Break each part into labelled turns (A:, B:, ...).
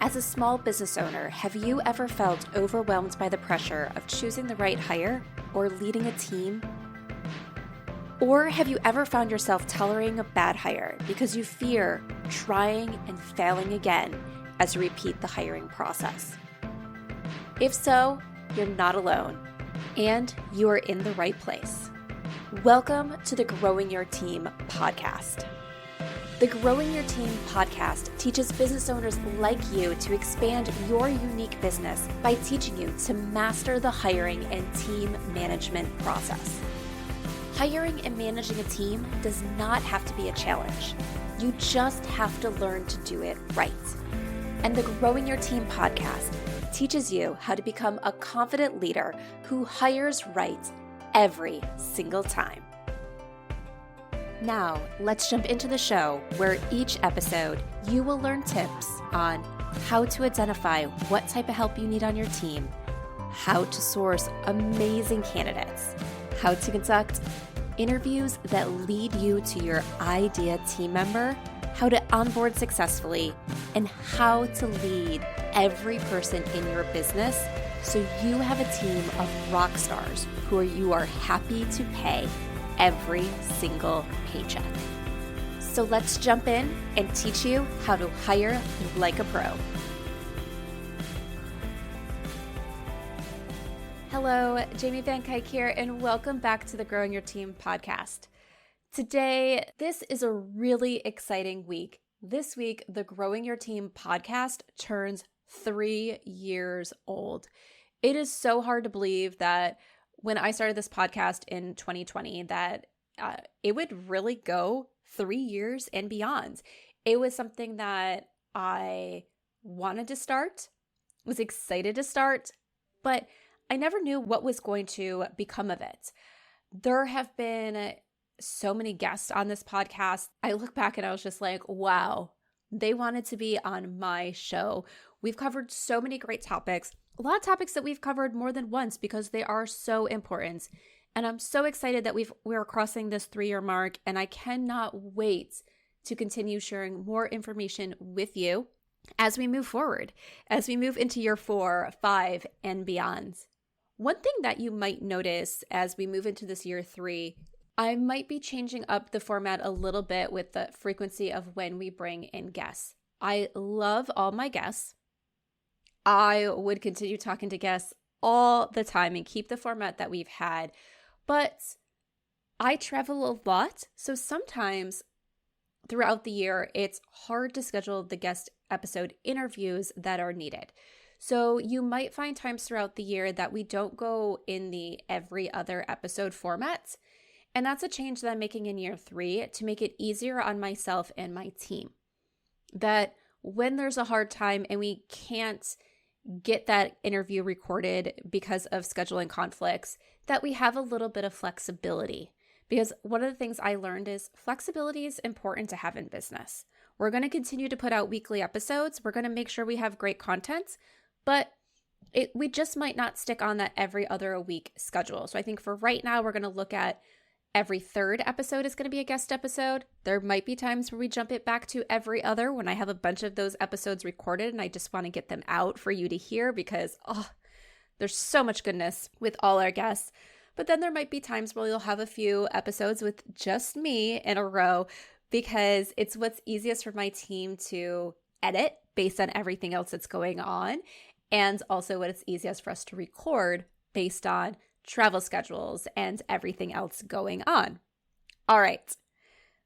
A: As a small business owner, have you ever felt overwhelmed by the pressure of choosing the right hire or leading a team? Or have you ever found yourself tolerating a bad hire because you fear trying and failing again as you repeat the hiring process? If so, you're not alone, and you are in the right place. Welcome to the Growing Your Team podcast. The Growing Your Team podcast teaches business owners like you to expand your unique business by teaching you to master the hiring and team management process. Hiring and managing a team does not have to be a challenge. You just have to learn to do it right. And the Growing Your Team podcast teaches you how to become a confident leader who hires right every single time. Now, let's jump into the show where each episode you will learn tips on how to identify what type of help you need on your team, how to source amazing candidates, how to conduct interviews that lead you to your ideal team member, how to onboard successfully, and how to lead every person in your business so you have a team of rock stars who you are happy to pay every single paycheck. So let's jump in and teach you how to hire like a pro. Hello, Jamie Van Cuyk here, and welcome back to the Growing Your Team podcast. Today, this is a really exciting week. This week, the Growing Your Team podcast turns 3 years old. It is so hard to believe that when I started this podcast in 2020, that it would really go 3 years and beyond. It was something that I wanted to start, was excited to start, but I never knew what was going to become of it. There have been so many guests on this podcast. I look back and I was just like, wow, they wanted to be on my show. We've covered so many great topics, a lot of topics that we've covered more than once because they are so important. And I'm so excited that we're crossing this 3-year mark, and I cannot wait to continue sharing more information with you as we move forward, as we move into year 4, 5, and beyond. One thing that you might notice as we move into this year 3, I might be changing up the format a little bit with the frequency of when we bring in guests. I love all my guests. I would continue talking to guests all the time and keep the format that we've had, but I travel a lot, so sometimes throughout the year, it's hard to schedule the guest episode interviews that are needed. So you might find times throughout the year that we don't go in the every other episode format, and that's a change that I'm making in year 3 to make it easier on myself and my team. That when there's a hard time and we can't get that interview recorded because of scheduling conflicts, that we have a little bit of flexibility. Because one of the things I learned is flexibility is important to have in business. We're going to continue to put out weekly episodes. We're going to make sure we have great content, but we just might not stick on that every other week schedule. So I think for right now, we're going to look at every 3rd episode is going to be a guest episode. There might be times where we jump it back to every other when I have a bunch of those episodes recorded and I just want to get them out for you to hear because, there's so much goodness with all our guests. But then there might be times where you'll have a few episodes with just me in a row because it's what's easiest for my team to edit based on everything else that's going on, and also what it's easiest for us to record based on travel schedules and everything else going on. All right.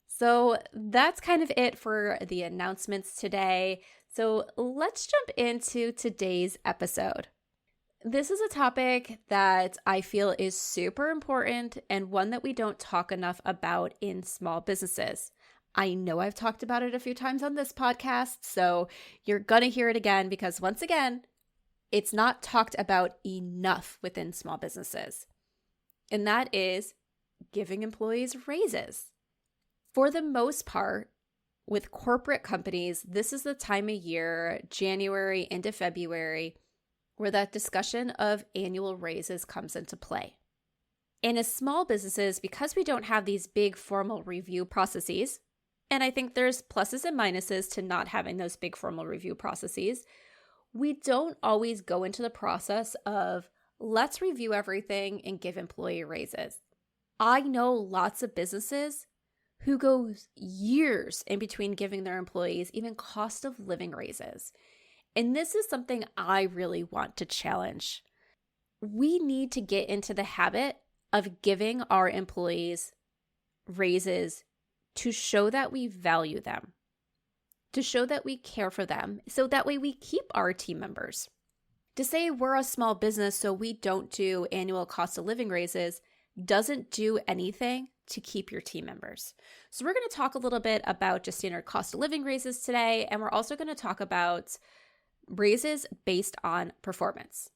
A: So that's kind of it for the announcements today. So let's jump into today's episode. This is a topic that I feel is super important and one that we don't talk enough about in small businesses. I know I've talked about it a few times on this podcast, so you're going to hear it again because once again, it's not talked about enough within small businesses. And that is giving employees raises. For the most part, with corporate companies, this is the time of year, January into February, where that discussion of annual raises comes into play. And as small businesses, because we don't have these big formal review processes, And I think there's pluses and minuses to not having those big formal review processes. We don't always go into the process of let's review everything and give employee raises. I know lots of businesses who go years in between giving their employees even cost of living raises. And this is something I really want to challenge. We need to get into the habit of giving our employees raises to show that we value them, to show that we care for them, so that way we keep our team members. To say we're a small business so we don't do annual cost of living raises doesn't do anything to keep your team members. So we're going to talk a little bit about just standard cost of living raises today, and we're also going to talk about raises based on performance.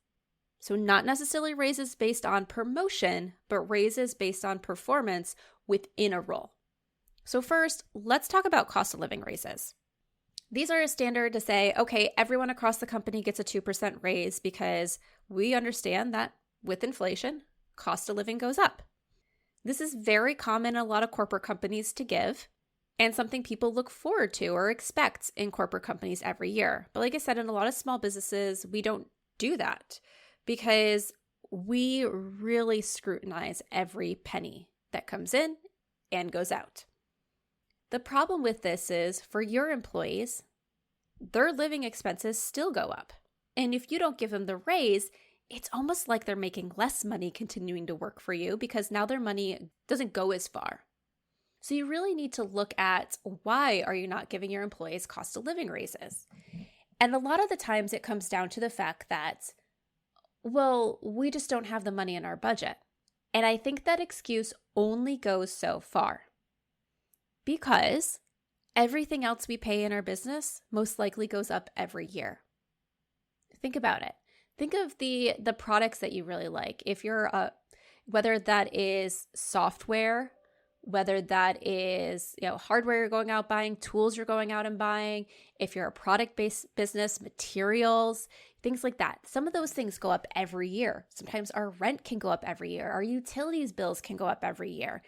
A: So not necessarily raises based on promotion, but raises based on performance within a role. So first, let's talk about cost of living raises. These are a standard to say, okay, everyone across the company gets a 2% raise because we understand that with inflation, cost of living goes up. This is very common in a lot of corporate companies to give, and something people look forward to or expect in corporate companies every year. But like I said, in a lot of small businesses, we don't do that because we really scrutinize every penny that comes in and goes out. The problem with this is for your employees, their living expenses still go up. And if you don't give them the raise, it's almost like they're making less money continuing to work for you because now their money doesn't go as far. So you really need to look at why are you not giving your employees cost of living raises? And a lot of the times it comes down to the fact that, well, we just don't have the money in our budget. And I think that excuse only goes so far. Because everything else we pay in our business most likely goes up every year. Think about it. Think of the products that you really like. If you're whether that is software, whether that is hardware you're going out buying, tools you're going out and buying, if you're a product-based business, materials, things like that. Some of those things go up every year. Sometimes our rent can go up every year. Our utilities bills can go up every year.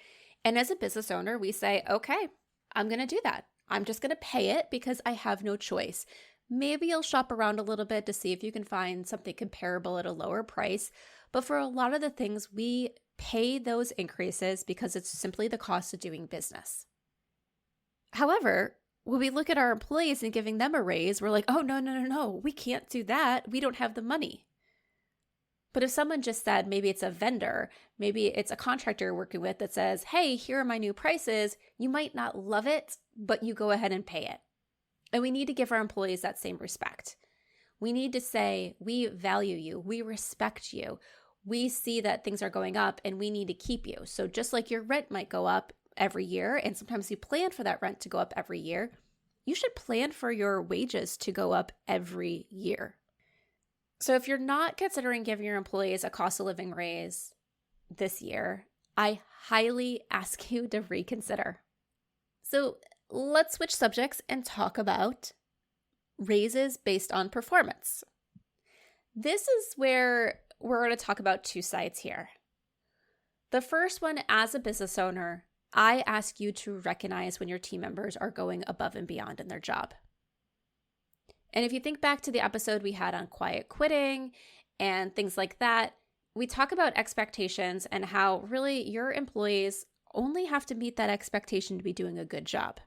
A: And as a business owner, we say, okay, I'm going to do that. I'm just going to pay it because I have no choice. Maybe you'll shop around a little bit to see if you can find something comparable at a lower price. But for a lot of the things, we pay those increases because it's simply the cost of doing business. However, when we look at our employees and giving them a raise, we're like, oh, no, we can't do that. We don't have the money. But if someone just said, maybe it's a vendor, maybe it's a contractor you're working with that says, hey, here are my new prices, you might not love it, but you go ahead and pay it. And we need to give our employees that same respect. We need to say, we value you, we respect you, we see that things are going up and we need to keep you. So just like your rent might go up every year, and sometimes you plan for that rent to go up every year, you should plan for your wages to go up every year. So if you're not considering giving your employees a cost of living raise this year, I highly ask you to reconsider. So let's switch subjects and talk about raises based on performance. This is where we're going to talk about two sides here. The first one, as a business owner, I ask you to recognize when your team members are going above and beyond in their job. And if you think back to the episode we had on quiet quitting and things like that, we talk about expectations and how really your employees only have to meet that expectation to be doing a good job.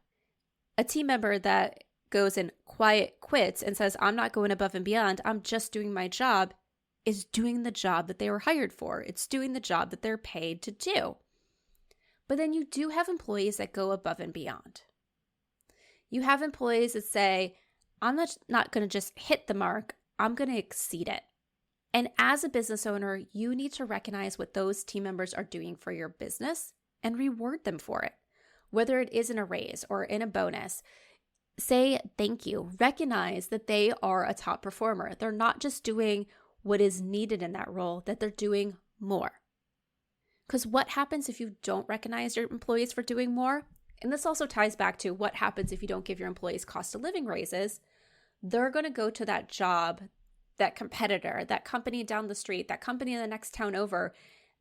A: A team member that goes and quiet quits and says, I'm not going above and beyond, I'm just doing my job, is doing the job that they were hired for. It's doing the job that they're paid to do. But then you do have employees that go above and beyond. You have employees that say, I'm not going to just hit the mark, I'm going to exceed it. And as a business owner, you need to recognize what those team members are doing for your business and reward them for it. Whether it is in a raise or in a bonus, say thank you. Recognize that they are a top performer. They're not just doing what is needed in that role, that they're doing more. Because what happens if you don't recognize your employees for doing more? And this also ties back to what happens if you don't give your employees cost of living raises. They're going to go to that job, that competitor, that company down the street, that company in the next town over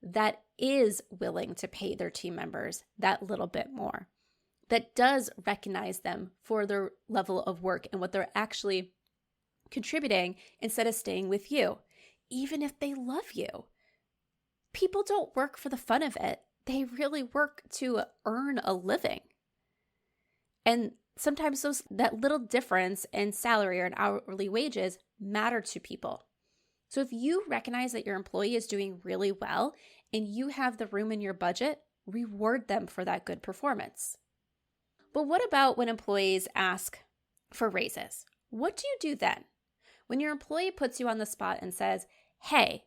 A: that is willing to pay their team members that little bit more, that does recognize them for their level of work and what they're actually contributing instead of staying with you, even if they love you. People don't work for the fun of it. They really work to earn a living. And sometimes that little difference in salary or in hourly wages matter to people. So if you recognize that your employee is doing really well and you have the room in your budget, reward them for that good performance. But what about when employees ask for raises? What do you do then? When your employee puts you on the spot and says, hey,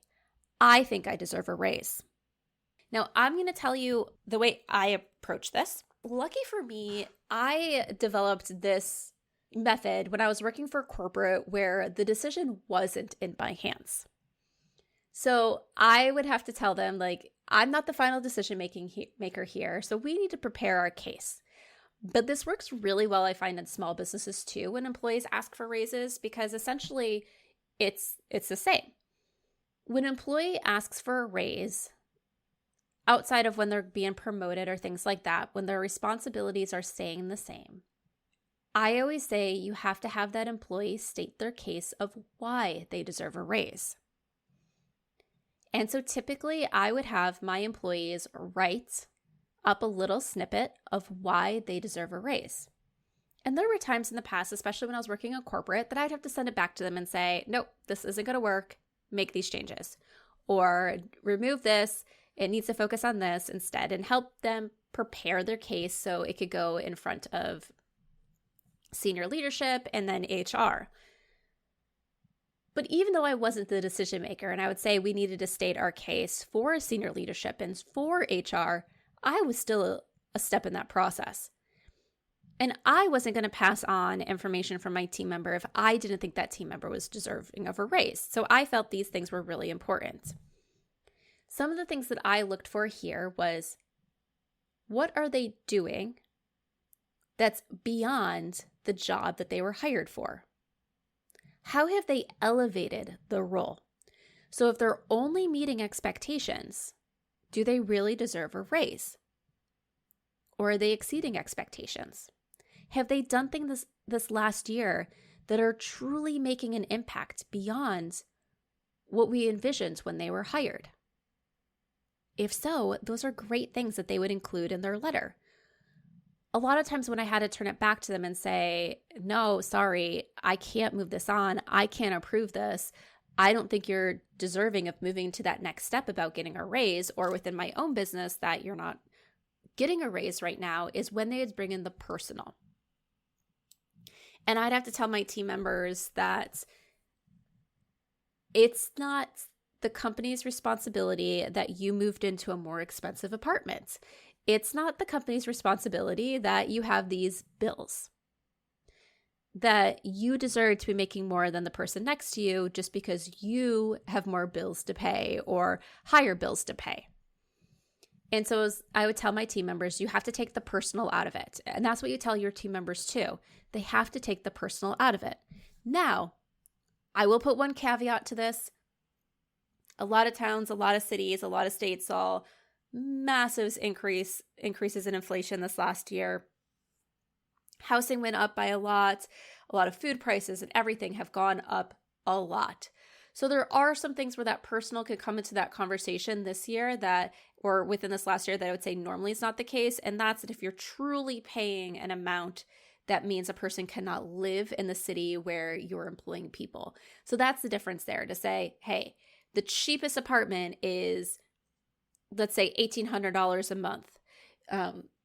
A: I think I deserve a raise. Now, I'm going to tell you the way I approach this. Lucky for me, I developed this method when I was working for corporate where the decision wasn't in my hands. So I would have to tell them, like, I'm not the final decision maker here, so we need to prepare our case. But this works really well, I find, in small businesses too, when employees ask for raises, because essentially it's the same. When an employee asks for a raise, outside of when they're being promoted or things like that, when their responsibilities are staying the same, I always say you have to have that employee state their case of why they deserve a raise. And so typically I would have my employees write up a little snippet of why they deserve a raise. And there were times in the past, especially when I was working in corporate, that I'd have to send it back to them and say, nope, this isn't going to work. Make these changes. Or remove this. It needs to focus on this instead, and help them prepare their case so it could go in front of senior leadership and then HR. But even though I wasn't the decision maker and I would say we needed to state our case for senior leadership and for HR, I was still a step in that process. And I wasn't going to pass on information from my team member if I didn't think that team member was deserving of a raise. So I felt these things were really important. Some of the things that I looked for here was, what are they doing that's beyond the job that they were hired for? How have they elevated the role? So if they're only meeting expectations, do they really deserve a raise? Or are they exceeding expectations? Have they done things this last year that are truly making an impact beyond what we envisioned when they were hired? If so, those are great things that they would include in their letter. A lot of times when I had to turn it back to them and say, no, sorry, I can't move this on. I can't approve this. I don't think you're deserving of moving to that next step about getting a raise, or within my own business that you're not getting a raise right now, is when they would bring in the personal. And I'd have to tell my team members that it's not the company's responsibility that you moved into a more expensive apartment. It's not the company's responsibility that you have these bills, that you deserve to be making more than the person next to you just because you have more bills to pay or higher bills to pay. And so I would tell my team members, you have to take the personal out of it. And that's what you tell your team members too. They have to take the personal out of it. Now, I will put one caveat to this. A lot of towns, a lot of cities, a lot of states saw massive increases in inflation this last year. Housing went up by a lot of food prices and everything have gone up a lot. So there are some things where that personal could come into that conversation this year or within this last year, that I would say normally is not the case. And that's that if you're truly paying an amount, that means a person cannot live in the city where you're employing people. So that's the difference there, to say, hey, the cheapest apartment is, let's say, $1,800 a month.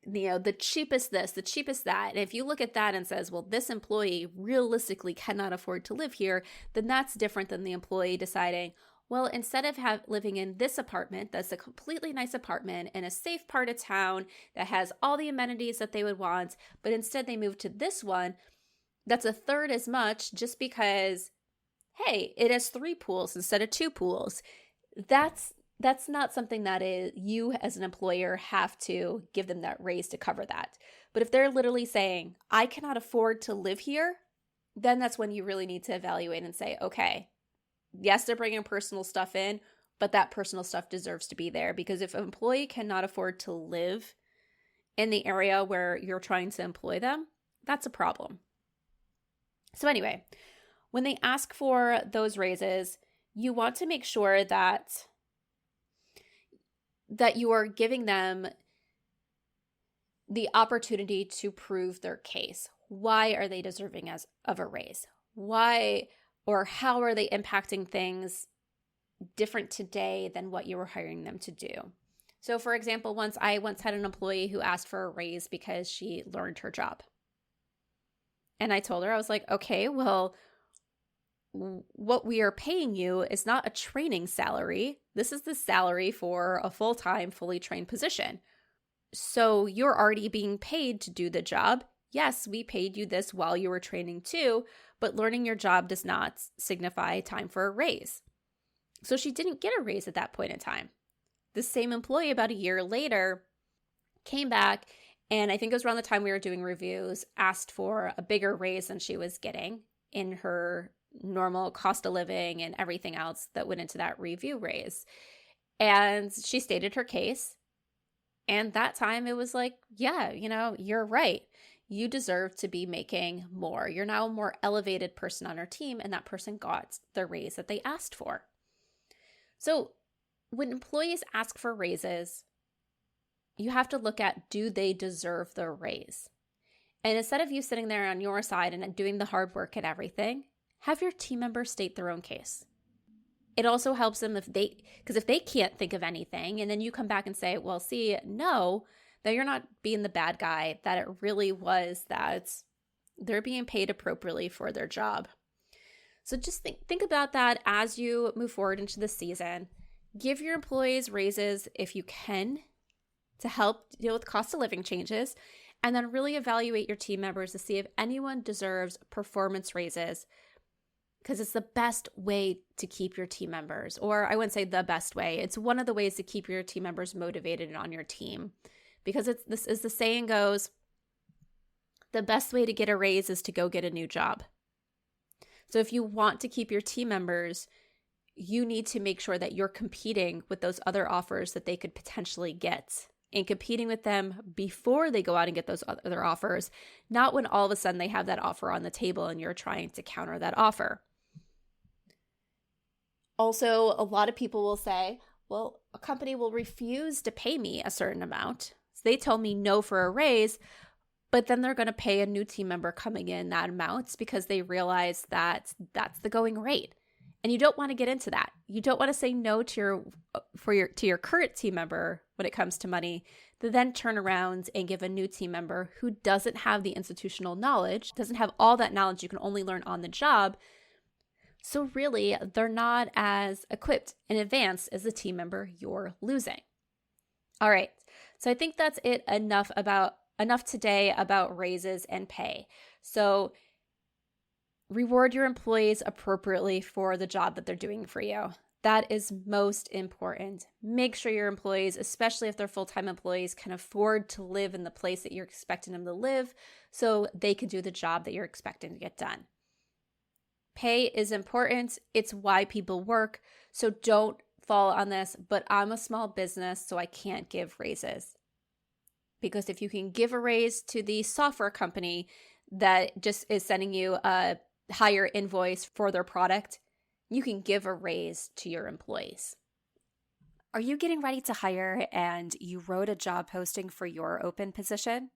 A: The cheapest this, the cheapest that. And if you look at that and says, well, this employee realistically cannot afford to live here, then that's different than the employee deciding, well, instead of living in this apartment, that's a completely nice apartment in a safe part of town that has all the amenities that they would want, but instead they move to this one that's a third as much just because, hey, it has 3 pools instead of 2 pools. That's not something that you as an employer have to give them that raise to cover that. But if they're literally saying, I cannot afford to live here, then that's when you really need to evaluate and say, okay, yes, they're bringing personal stuff in, but that personal stuff deserves to be there. Because if an employee cannot afford to live in the area where you're trying to employ them, that's a problem. So anyway, when they ask for those raises, you want to make sure that you are giving them the opportunity to prove their case. Why are they deserving of a raise? Why or how are they impacting things different today than what you were hiring them to do? So for example, I once had an employee who asked for a raise because she learned her job. And I told her, I was like, okay, well, what we are paying you is not a training salary. This is the salary for a full-time, fully trained position. So you're already being paid to do the job. Yes, we paid you this while you were training too, but learning your job does not signify time for a raise. So she didn't get a raise at that point in time. The same employee about a year later came back, and I think it was around the time we were doing reviews, asked for a bigger raise than she was getting in her normal cost of living and everything else that went into that review raise. And she stated her case. And that time it was like, yeah, you're right. You deserve to be making more. You're now a more elevated person on our team, and that person got the raise that they asked for. So when employees ask for raises, you have to look at, do they deserve the raise? And instead of you sitting there on your side and doing the hard work and everything, have your team members state their own case. It also helps them because if they can't think of anything and then you come back and say, well, see, no, that you're not being the bad guy, that it really was that they're being paid appropriately for their job. So just think about that as you move forward into the season. Give your employees raises if you can to help deal with cost of living changes, and then really evaluate your team members to see if anyone deserves performance raises, because it's the best way to keep your team members, or I wouldn't say the best way. It's one of the ways to keep your team members motivated and on your team, because this is the saying goes, the best way to get a raise is to go get a new job. So if you want to keep your team members, you need to make sure that you're competing with those other offers that they could potentially get, and competing with them before they go out and get those other offers, not when all of a sudden they have that offer on the table and you're trying to counter that offer. Also, a lot of people will say, well, a company will refuse to pay me a certain amount. So they tell me no for a raise, but then they're going to pay a new team member coming in that amount because they realize that that's the going rate. And you don't want to get into that. You don't want to say no to your current team member when it comes to money, to then turn around and give a new team member who doesn't have the institutional knowledge, doesn't have all that knowledge you can only learn on the job. So really, they're not as equipped and advanced as the team member you're losing. All right. So I think that's it. Enough today about raises and pay. So reward your employees appropriately for the job that they're doing for you. That is most important. Make sure your employees, especially if they're full-time employees, can afford to live in the place that you're expecting them to live so they can do the job that you're expecting to get done. Pay is important. It's why people work. So don't fall on this, but I'm a small business, so I can't give raises. Because if you can give a raise to the software company that just is sending you a higher invoice for their product, you can give a raise to your employees. Are you getting ready to hire and you wrote a job posting for your open position,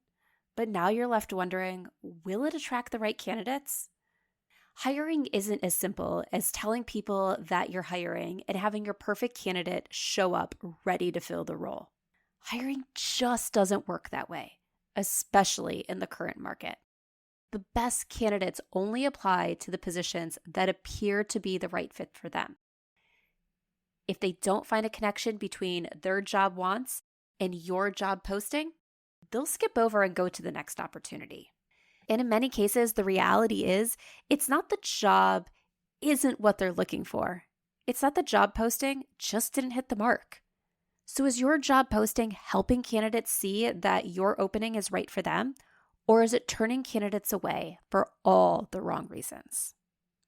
A: but now you're left wondering, will it attract the right candidates? Hiring isn't as simple as telling people that you're hiring and having your perfect candidate show up ready to fill the role. Hiring just doesn't work that way, especially in the current market. The best candidates only apply to the positions that appear to be the right fit for them. If they don't find a connection between their job wants and your job posting, they'll skip over and go to the next opportunity. And in many cases, the reality is it's not the job isn't what they're looking for. It's that the job posting just didn't hit the mark. So is your job posting helping candidates see that your opening is right for them? Or is it turning candidates away for all the wrong reasons?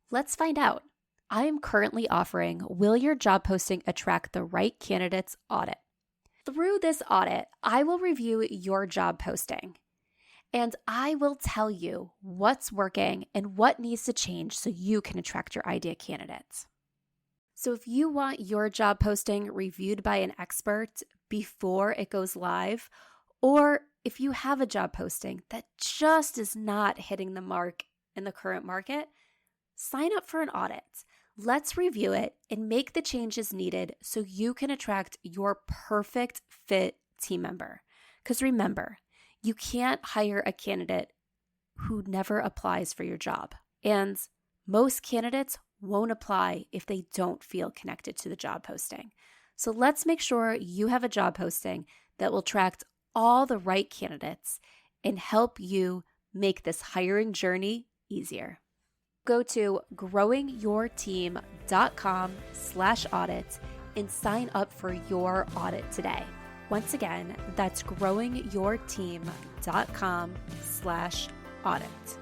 A: Let's find out. I am currently offering Will Your Job Posting Attract the Right Candidates audit. Through this audit, I will review your job posting, and I will tell you what's working and what needs to change so you can attract your ideal candidates. So if you want your job posting reviewed by an expert before it goes live, or if you have a job posting that just is not hitting the mark in the current market, sign up for an audit. Let's review it and make the changes needed so you can attract your perfect fit team member. Because remember, you can't hire a candidate who never applies for your job. And most candidates won't apply if they don't feel connected to the job posting. So let's make sure you have a job posting that will attract all the right candidates and help you make this hiring journey easier. Go to growingyourteam.com/audit and sign up for your audit today. Once again, that's growingyourteam.com/audit.